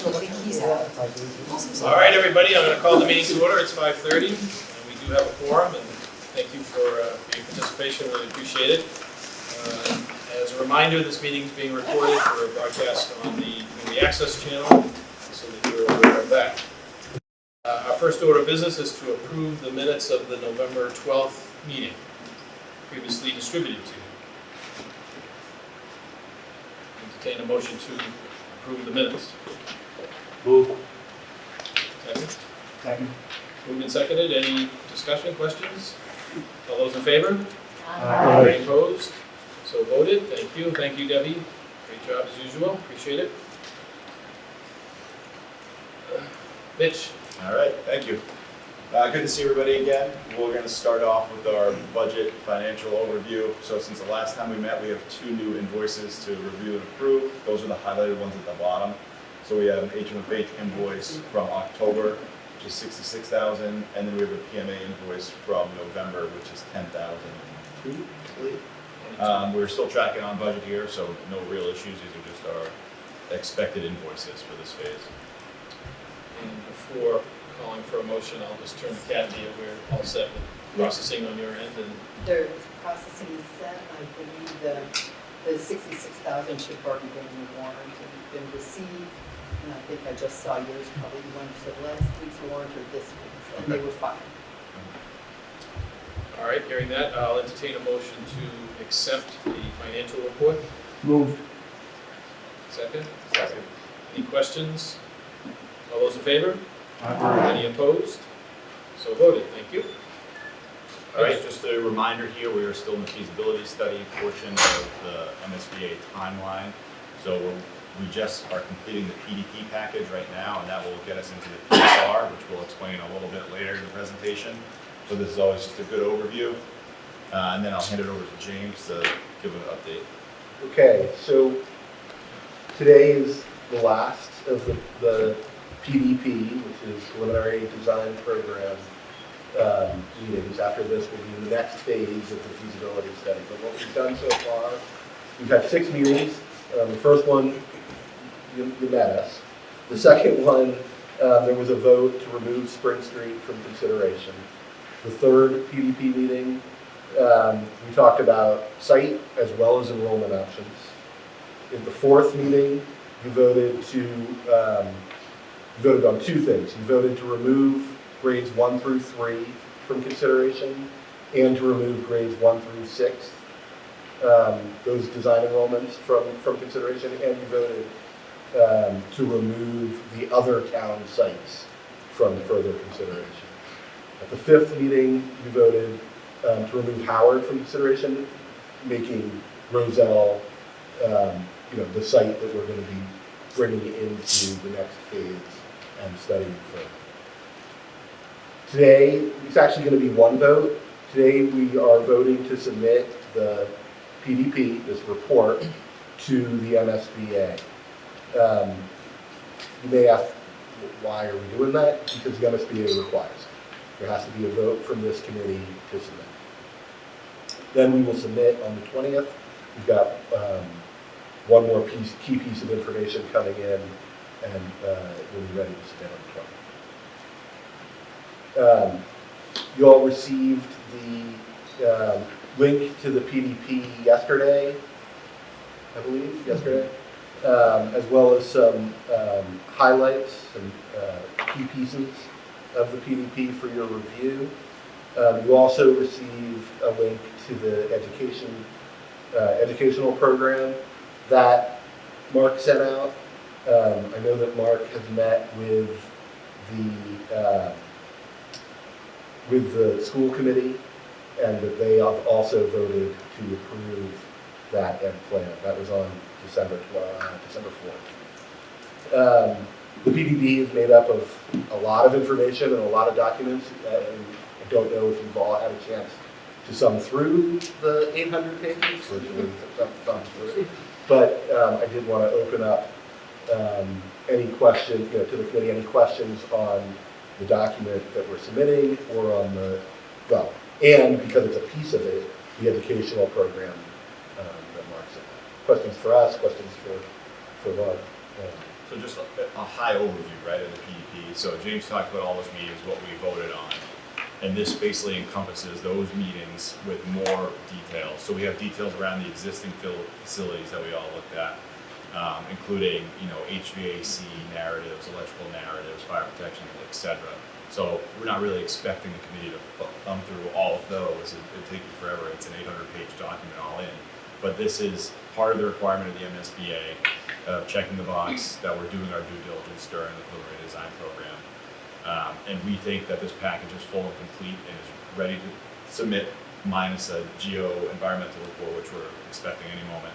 We'll take keys out. All right, everybody, I'm going to call the meeting to order. It's 5:30, and we do have a quorum, and thank you for your participation. Really appreciate it. As a reminder, this meeting is being recorded for broadcast on the Community Access channel, so that you're aware of that. Our first order of business is to approve the minutes of the November 12th meeting, previously distributed to you. Entertain a motion to approve the minutes. Move. Second? Second. Moved and seconded. Any discussion, questions? All those in favor? Aye. Any opposed? So voted. Thank you. Thank you, Debbie. Great job as usual. Appreciate it. Mitch? All right, thank you. Good to see everybody again. We're going to start off with our budget financial overview. So since the last time we met, we have 2 new invoices to review and approve. Those are the highlighted ones at the bottom. So we have an HMFH invoice from October, which is $66,000, and then we have a PMA invoice from November, which is $10,002, I believe. We're still tracking on budget here, so no real issues. These are just our expected invoices for this phase. And before calling for a motion, I'll just turn to Kathy. We're all set with processing on your end. And The processing is set. I believe the 66,000 should have already been warned and been received. And I think I just saw yours probably went to last week's warrant or this week's, and they were fine. all right, hearing that, I'll entertain a motion to accept the financial report. Move. Second? Second. Any questions? All those in favor? Aye. Any opposed? So voted. Thank you. All right, just a reminder here, we are still in the feasibility study portion of the MSBA timeline. So we just are completing the PDP package right now, and that will get us into the PSR, which we'll explain a little bit later in the presentation. So this is always just a good overview. And then I'll hand it over to James to give an update. Okay, so today is the last of the PDP, which is Preliminary Design Program meetings. After this will be the next phase of the feasibility study. But what we've done so far, we've had 6 meetings. The first one, you met us. The second one, there was a vote to remove Spring Street from consideration. The third PDP meeting, we talked about site as well as enrollment options. In the fourth meeting, you voted on 2 things. You voted to remove grades 1 through 3 from consideration and to remove grades 1 through 6, those design enrollments from consideration, and you voted to remove the other town sites from further consideration. At the 5th meeting, you voted to remove Howard from consideration, making Roselle the site that we're going to be bringing into the next phase and studying further. Today, it's actually going to be one vote. Today, we are voting to submit the PDP, this report, to the MSBA. You may ask, why are we doing that? Because the MSBA requires it. There has to be a vote from this committee to submit. Then we will submit on the 20th. We've got one more key piece of information coming in, and we'll be ready to submit on the 20th. You all received the link to the PDP yesterday, I believe, as well as some highlights and key pieces of the PDP for your review. You also received a link to the educational program that Mark sent out. I know that Mark has met with the school committee, and that they have also voted to approve that ed plan. That was on December 4th. The PDP is made up of a lot of information and a lot of documents. And I don't know if you've all had a chance to sum through the 800 pages, but I did want to open up any questions, to the committee, any questions on the document that we're submitting, or on and because it's a piece of it, the educational program that Mark said. Questions for us, questions for Mark. So just a high overview, right, of the PDP. So James talked about all those meetings, what we voted on. And this basically encompasses those meetings with more details. So we have details around the existing facilities that we all looked at, including, HVAC narratives, electrical narratives, fire protection, etc. So we're not really expecting the committee to thumb through all of those. It'd take you forever. It's an 800-page document all in. But this is part of the requirement of the MSBA of checking the box that we're doing our due diligence during the preliminary design program. And we think that this package is full and complete and is ready to submit, minus a geo-environmental report, which we're expecting any moment.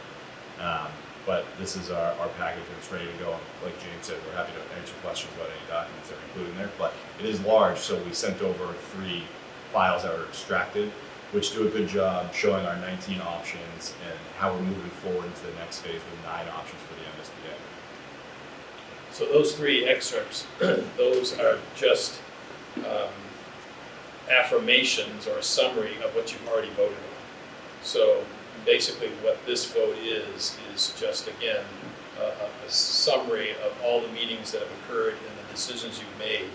But this is our package and it's ready to go. And like James said, we're happy to answer questions about any documents that are included in there. But it is large, so we sent over 3 files that were extracted, which do a good job showing our 19 options and how we're moving forward into the next phase with 9 options for the MSBA. So those 3 excerpts, those are just affirmations or a summary of what you've already voted on. So basically what this vote is just, again, a summary of all the meetings that have occurred and the decisions you've made.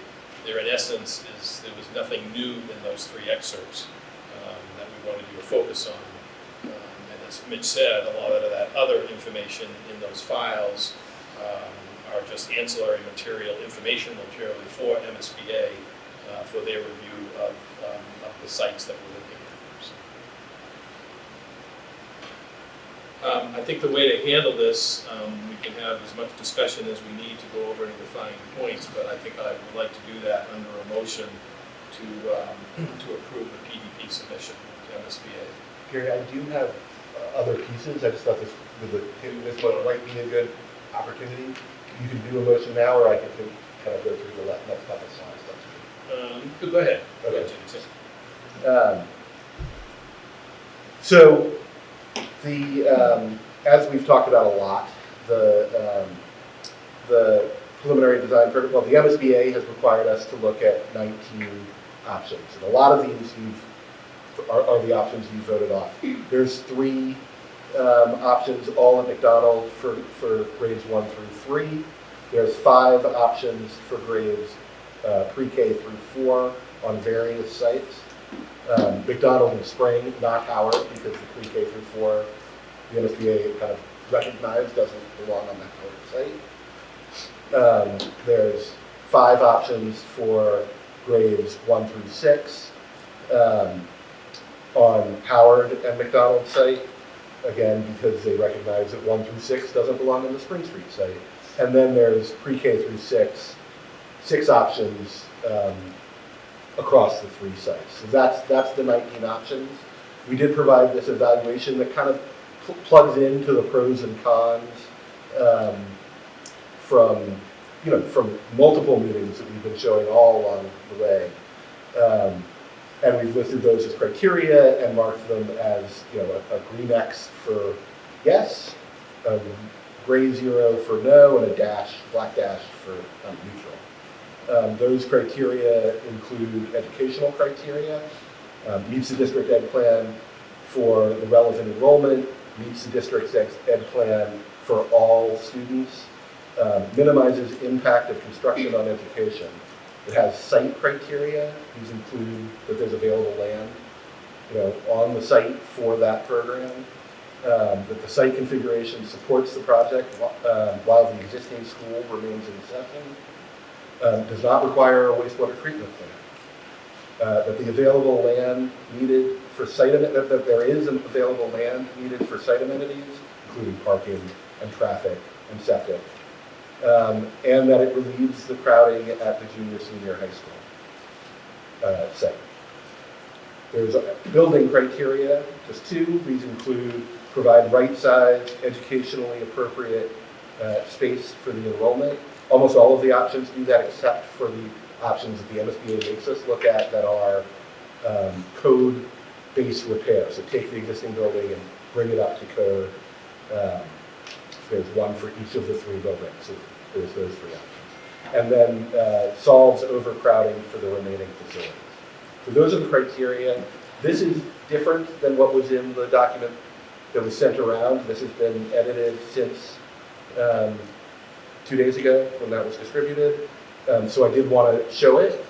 There, in essence, there was nothing new in those 3 excerpts that we wanted you to focus on. And as Mitch said, a lot of that other information in those files are just ancillary material, information material for MSBA for their review of the sites that we're looking at. I think the way to handle this, we can have as much discussion as we need to go over any defining points, but I think I would like to do that under a motion to approve the PDP submission to MSBA. Gary, I do have other pieces. I just thought this might be a good opportunity. You can do a motion now, or I can kind of go through the next couple of slides. Go ahead. Okay. Go ahead, James. So, as we've talked about a lot, the preliminary design program, well, the MSBA has required us to look at 19 options, and a lot of these are the options you voted off. There's 3 options, all at McDonald for grades 1 through 3. There's 5 options for grades pre-K through 4 on various sites. McDonald and Spring, not Howard, because the pre-K through 4, the MSBA kind of recognized doesn't belong on that Howard site. There's 5 options for grades 1 through 6 on Howard and McDonald site, again, because they recognize that 1 through 6 doesn't belong on the Spring Street site. And then there's pre-K through 6 options across the 3 sites. So that's the 19 options. We did provide this evaluation that kind of plugs into the pros and cons from multiple meetings that we've been showing all along the way. And we've listed those as criteria and marked them as a green X for yes, a gray 0 for no, and a black dash for neutral. Those criteria include educational criteria, meets the district ed plan for the relevant enrollment, meets the district's ed plan for all students, minimizes impact of construction on education. It has site criteria. These include that there's available land, on the site for that program, that the site configuration supports the project while the existing school remains in session, does not require a wastewater treatment plant, that the available land needed for site that there is an available land needed for site amenities, including parking and traffic and septic. And that it relieves the crowding at the junior-senior high school site. There's building criteria, just 2. These include provide right-sized, educationally appropriate space for the enrollment. Almost all of the options do that except for the options that the MSBA makes us look at that are code-based repair. So take the existing building and bring it up to code. There's 1 for each of the 3 buildings, so there's those 3 options. And then solves overcrowding for the remaining facilities. So those are the criteria. This is different than what was in the document that was sent around. This has been edited since 2 days ago when that was distributed. So I did want to show it.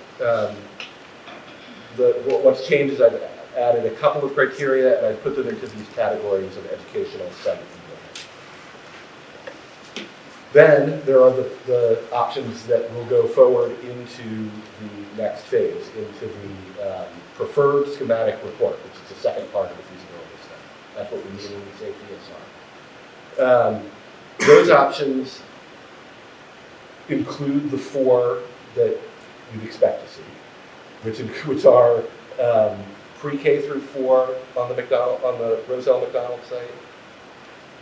What's changed is I've added a couple of criteria and I've put them into these categories of educational, site, and building. Then there are the options that will go forward into the next phase, into the preferred schematic report, which is the second part of the feasibility study. That's what we mean when we say PSR. Those options include the 4 that you'd expect to see, which are pre-K through 4 on the Roselle McDonald site,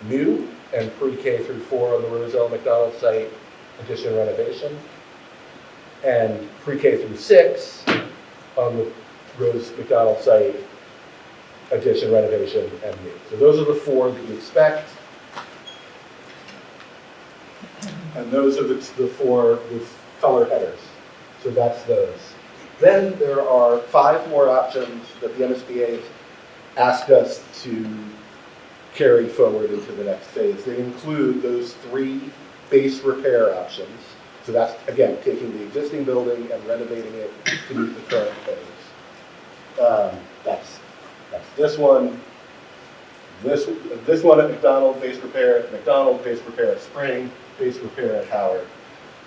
new and pre-K through 4 on the Roselle McDonald site, addition renovation, and pre-K through 6 on the Rose McDonald site, addition renovation, and new. So those are the 4 that you expect. And those are the 4 with color headers. So that's those. Then there are 5 more options that the MSBA asked us to carry forward into the next phase. They include those 3 base repair options. So that's, again, taking the existing building and renovating it to meet the current phase. That's this one. This one at McDonald, base repair at McDonald, base repair at Spring, base repair at Howard.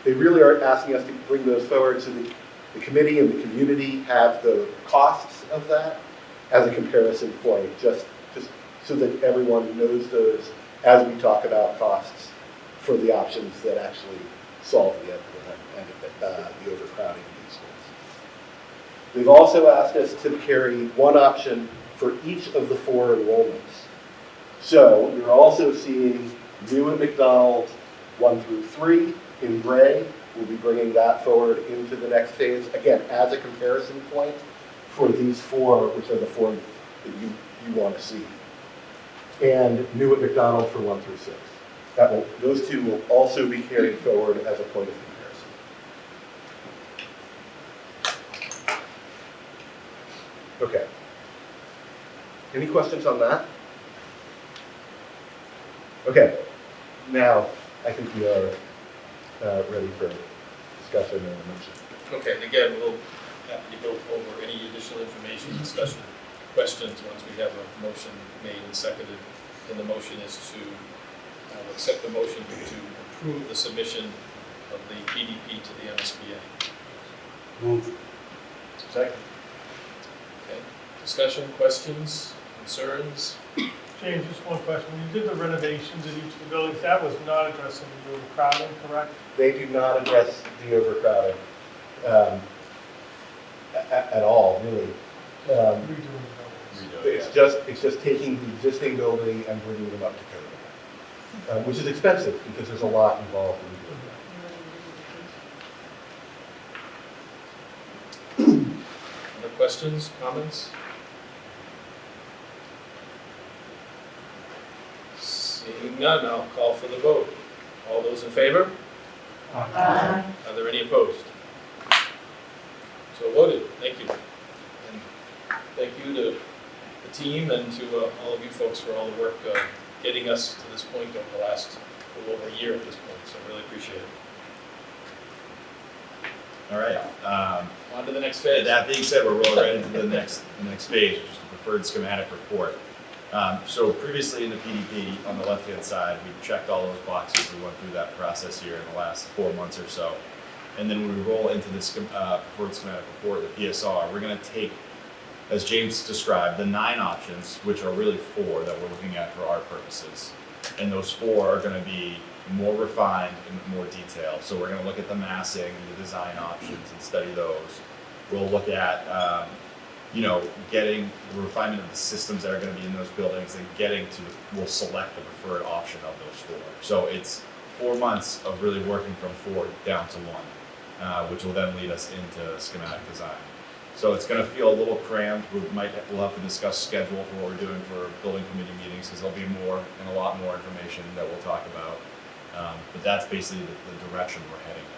They really are asking us to bring those forward so that the committee and the community have the costs of that as a comparison point, just so that everyone knows those as we talk about costs for the options that actually solve the overcrowding in these schools. They've also asked us to carry 1 option for each of the 4 enrollments. So you're also seeing new at McDonald 1 through 3 in gray. We'll be bringing that forward into the next phase, again, as a comparison point for these 4, which are the 4 that you want to see. And new at McDonald for 1 through 6. Those 2 will also be carried forward as a point of comparison. Okay. Any questions on that? Okay. Now, I think we are ready for discussion and motion. Okay, and again, we'll have to go over any additional information, discussion, questions once we have a motion made and seconded. And the motion is to accept the motion to approve the submission of the PDP to the MSBA. Move. Second. Okay, discussion, questions, concerns? James, just one question. When you did the renovations in each of the buildings, that was not addressing the overcrowding, correct? They do not address the overcrowding at all, really. Redoing the buildings. It's just taking the existing building and bringing them up to code, which is expensive because there's a lot involved in doing that. Other questions, comments? Seeing none, I'll call for the vote. All those in favor? Aye. Are there any opposed? So voted. Thank you. And thank you to the team and to all of you folks for all the work getting us to this point over the last little over a year at this point. So really appreciate it. All right. On to the next phase. That being said, we're rolling right into the next phase, which is the preferred schematic report. So previously in the PDP, on the left-hand side, we checked all those boxes. We went through that process here in the last 4 months or so. And then when we roll into this preferred schematic report, the PSR, we're going to take, as James described, the 9 options, which are really 4 that we're looking at for our purposes. And those 4 are going to be more refined and more detailed. So we're going to look at the massing, the design options, and study those. We'll look at getting the refinement of the systems that are going to be in those buildings and we'll select the preferred option of those 4. So it's 4 months of really working from 4 down to 1, which will then lead us into schematic design. So it's going to feel a little crammed. We'll have to discuss schedule for what we're doing for building committee meetings because there'll be more and a lot more information that we'll talk about. But that's basically the direction we're heading in.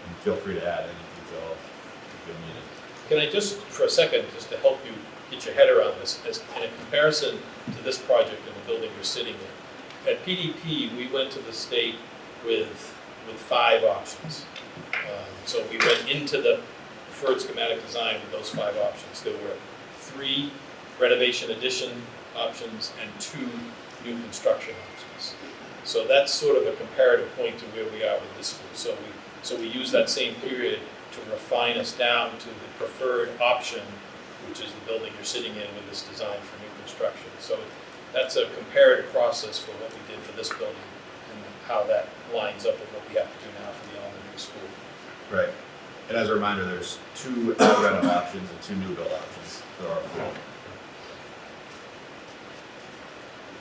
And feel free to add any detail if you need it. Can I just, for a second, just to help you get your head around this, as in a comparison to this project in the building you're sitting in. At PDP, we went to the state with with 5 options. So we went into the preferred schematic design with those 5 options. There were 3 renovation addition options and 2 new construction options. So that's sort of a comparative point to where we are with this school. So we use that same period to refine us down to the preferred option, which is the building you're sitting in with this design for new construction. So that's a comparative process for what we did for this building and how that lines up with what we have to do now for the elementary school. Right. And as a reminder, there's 2 reno options and 2 new build options for our floor.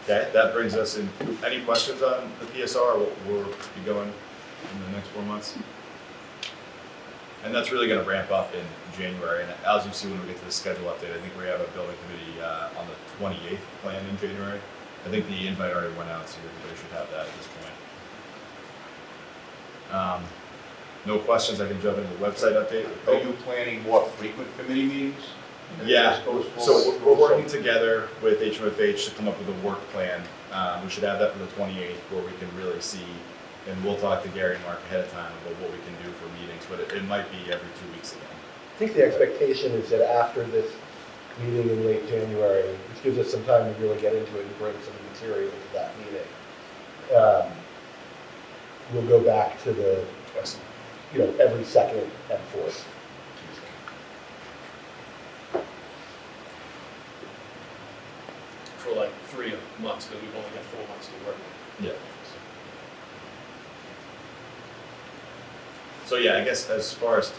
Okay, that brings us in. Any questions on the PSR? We'll be going in the next 4 months. And that's really going to ramp up in January. And as you see when we get to the schedule update, I think we have a building committee on the 28th planned in January. I think the invite already went out, so everybody should have that at this point. No questions, I can jump into the website update. Are you planning more frequent committee meetings? Yeah, As goes so forward? we're working together with HMFH to come up with a work plan. We should have that for the 28th where we can really see, and we'll talk to Gary and Mark ahead of time about what we can do for meetings, but it might be every 2 weeks again. I think the expectation is that after this meeting in late January, which gives us some time to really get into it and bring some material to that meeting, we'll go back to the, every second and fourth Tuesday. For like 3 months, because we've only got 4 months to work with. Yeah. So yeah, I guess as far as,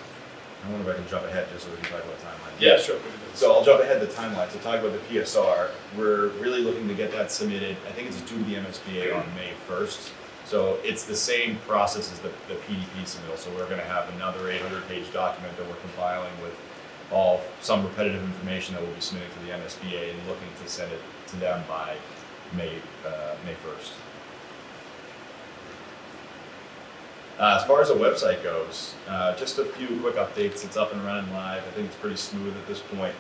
I wonder if I can jump ahead just so we can talk about timeline. Yeah, sure. we can do this. So I'll jump ahead to the timeline. So talk about the PSR. We're really looking to get that submitted. I think it's due to the MSBA on May 1st. So it's the same process as the PDP submittal. So we're going to have another 800-page document that we're compiling with some repetitive information that we'll be submitting to the MSBA and looking to send it to them by May 1st. As far as the website goes, just a few quick updates. It's up and running live. I think it's pretty smooth at this point.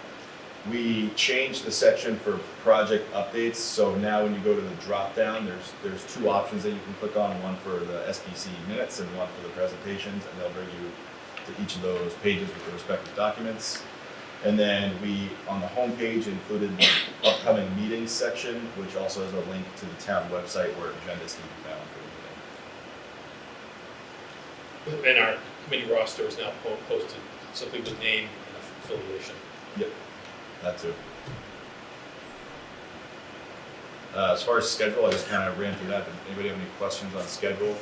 We changed the section for project updates, so now when you go to the drop down, there's 2 options that you can click on, one for the SBC minutes and one for the presentations, and they'll bring you to each of those pages with the respective documents. And then we, on the home page, included the upcoming meetings section, which also has a link to the town website where agendas can be found for the meeting. And our committee roster is now posted simply with name and affiliation. Yep, that too. As far as schedule, I just kind of ran through that. Did anybody have any questions on schedule?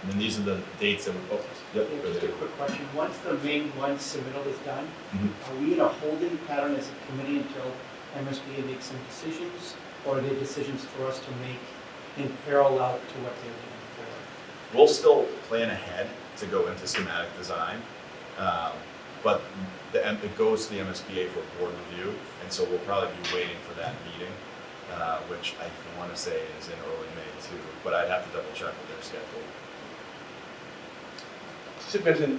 And then these are the dates that we, yep. Yeah, just a quick question. Once the May 1 submittal is done, Mhm. are we in a holding pattern as a committee until MSBA makes some decisions? Or are they decisions for us to make in parallel to what they're looking for? We'll still plan ahead to go into schematic design, but it goes to the MSBA for board review, and so we'll probably be waiting for that meeting, which I want to say is in early May too, but I'd have to double check with their schedule. Should mention,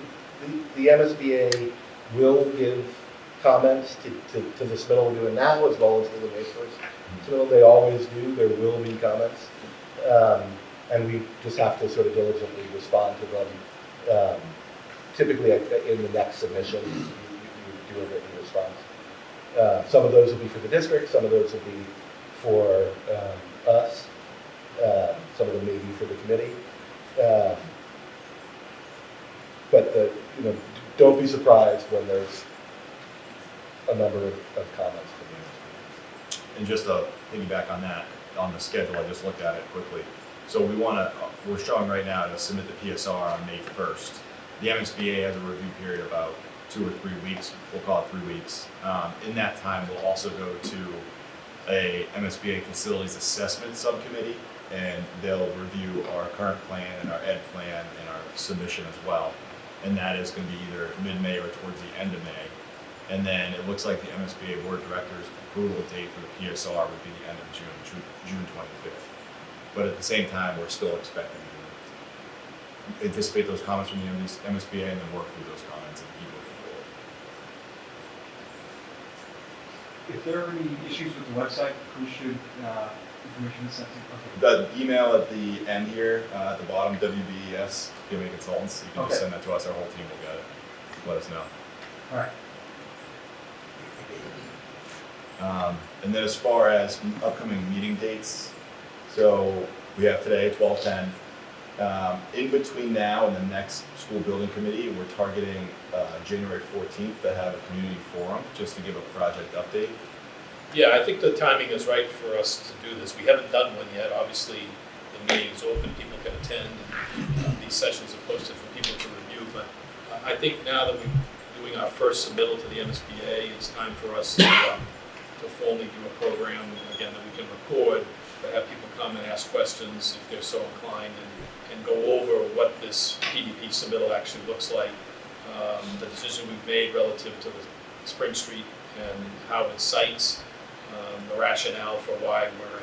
the MSBA will give comments to the submittal we're doing now, as well as to the May 1st submittal. They always do. There will be comments. And we just have to sort of diligently respond to them. Typically, in the next submission, you do a written response. Some of those will be for the district, some of those will be for us, some of them may be for the committee. But don't be surprised when there's a number of comments from you. And just to piggyback on that, on the schedule, I just looked at it quickly. So we're showing right now to submit the PSR on May 1st. The MSBA has a review period about 2 or 3 weeks, we'll call it 3 weeks. In that time, we'll also go to a MSBA facilities assessment subcommittee, and they'll review our current plan and our ed plan and our submission as well. And that is going to be either mid-May or towards the end of May. And then it looks like the MSBA board of directors approval date for the PSR would be the end of June 25th. But at the same time, we're still expecting to anticipate those comments from the MSBA and then work through those comments and keep moving forward. If there are any issues with the website, who should Information assessment, okay. The email at the end here, at the bottom, WBES, Community Consultants, you can just Okay. send that to us, our whole team will get it. Let us know. All right. And then as far as upcoming meeting dates, so we have today, 12/10. In between now and the next school building committee, we're targeting January 14th to have a community forum, just to give a project update. Yeah, I think the timing is right for us to do this. We haven't done one yet. Obviously, the meeting is open, people can attend, and these sessions are posted for people to review. But I think now that we're doing our first submittal to the MSBA, it's time for us to formally do a program, again, that we can record, but have people come and ask questions if they're so inclined, and go over what this PDP submittal actually looks like, the decision we've made relative to the Spring Street and how it cites the rationale for why we're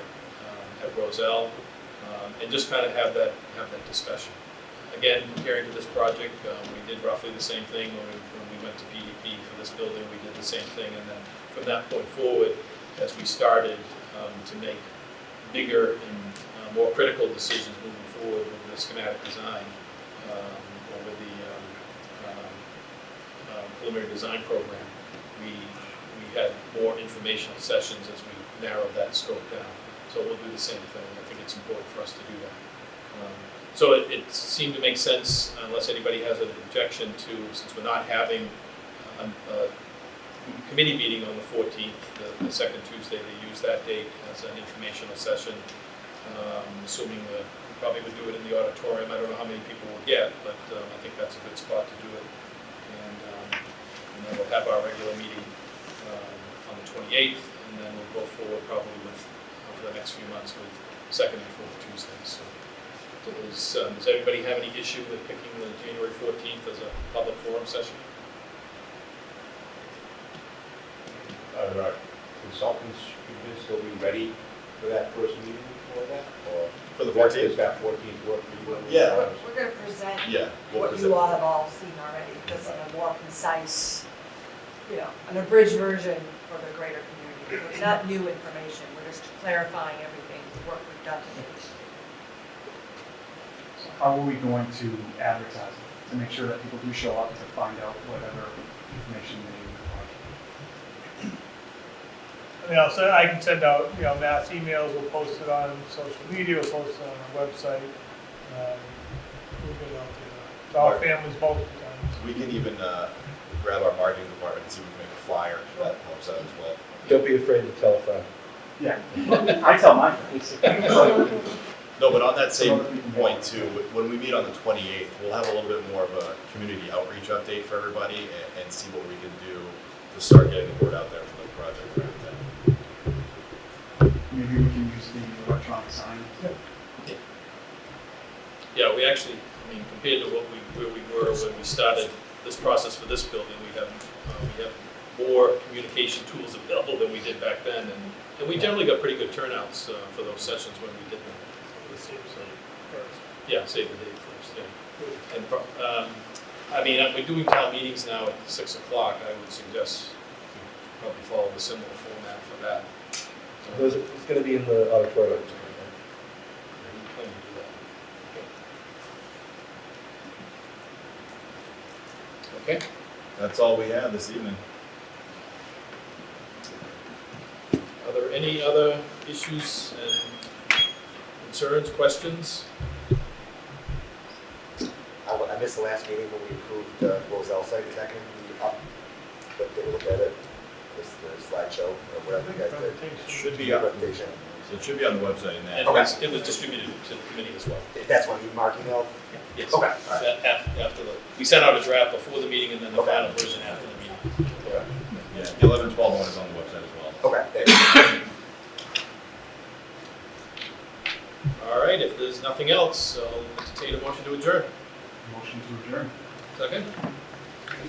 at Roselle, and just kind of have that discussion. Again, comparing to this project, we did roughly the same thing when we went to PDP for this building. We did the same thing, and then from that point forward, as we started to make bigger and more critical decisions moving forward with the schematic design or with the preliminary design program, we had more informational sessions as we narrowed that scope down. So we'll do the same thing. I think it's important for us to do that. So it seemed to make sense, unless anybody has an objection to, since we're not having a committee meeting on the 14th, the second Tuesday, they use that date as an informational session. Assuming we probably would do it in the auditorium. I don't know how many people we'll get, but I think that's a good spot to do it. And then we'll have our regular meeting on the 28th, and then we'll go forward probably with, for the next few months, with second and fourth Tuesdays. So does everybody have any issue with picking the January 14th as a public forum session? Are our consultants, should still be ready for that first meeting before that, or? For the Does 14th? that 14th work for you? Yeah. We're going to present Yeah. we'll what present. you all have all seen already, just in a more concise, an abridged version for the greater community. It's not new information, we're just clarifying everything, the work we've done to date. So how are we going to advertise it, to make sure that people do show up to find out whatever information they require? I can send out, mass emails, we'll post it on social media, we'll post it on our website. We'll get it out there to all families multiple times. We can even grab our marketing department and see if we can make a flyer that helps out as well. Don't be afraid to tell a friend. Yeah, I tell my friends. No, but on that same point too, when we meet on the 28th, we'll have a little bit more of a community outreach update for everybody and see what we can do to start getting the word out there for the project around that. Maybe we can use the electronic sign. Yeah, we actually, compared to where we were when we started this process for this building, we have more communication tools available than we did back then, and we generally got pretty good turnouts for those sessions when we did them. The same thing first. Yeah, save the date first, yeah. And we're doing town meetings now at 6 o'clock. I would suggest we probably follow the similar format for that. It's going to be in the auditorium. Plan to do that. Okay. That's all we have this evening. Are there any other issues and concerns, questions? I missed the last meeting when we approved the Roselle site. Is that going to be up? But they look at it, the slideshow or whatever you guys did. It should be up. Presentation. It should be on the website And now. it was distributed to the committee as well. That's what you Mark emailed? Yes. Okay, all right. After we sent out a draft before the meeting and then the Okay. final version after the meeting. Okay. Yeah, the 11-12 one is on the website as well. Okay, thanks. All right, if there's nothing else, I'll entertain a motion to adjourn. Motion to adjourn. Second?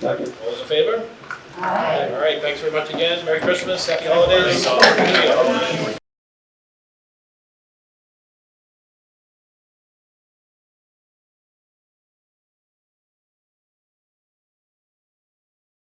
Second. All those in favor? All right, thanks very much again. Merry Christmas, happy holidays.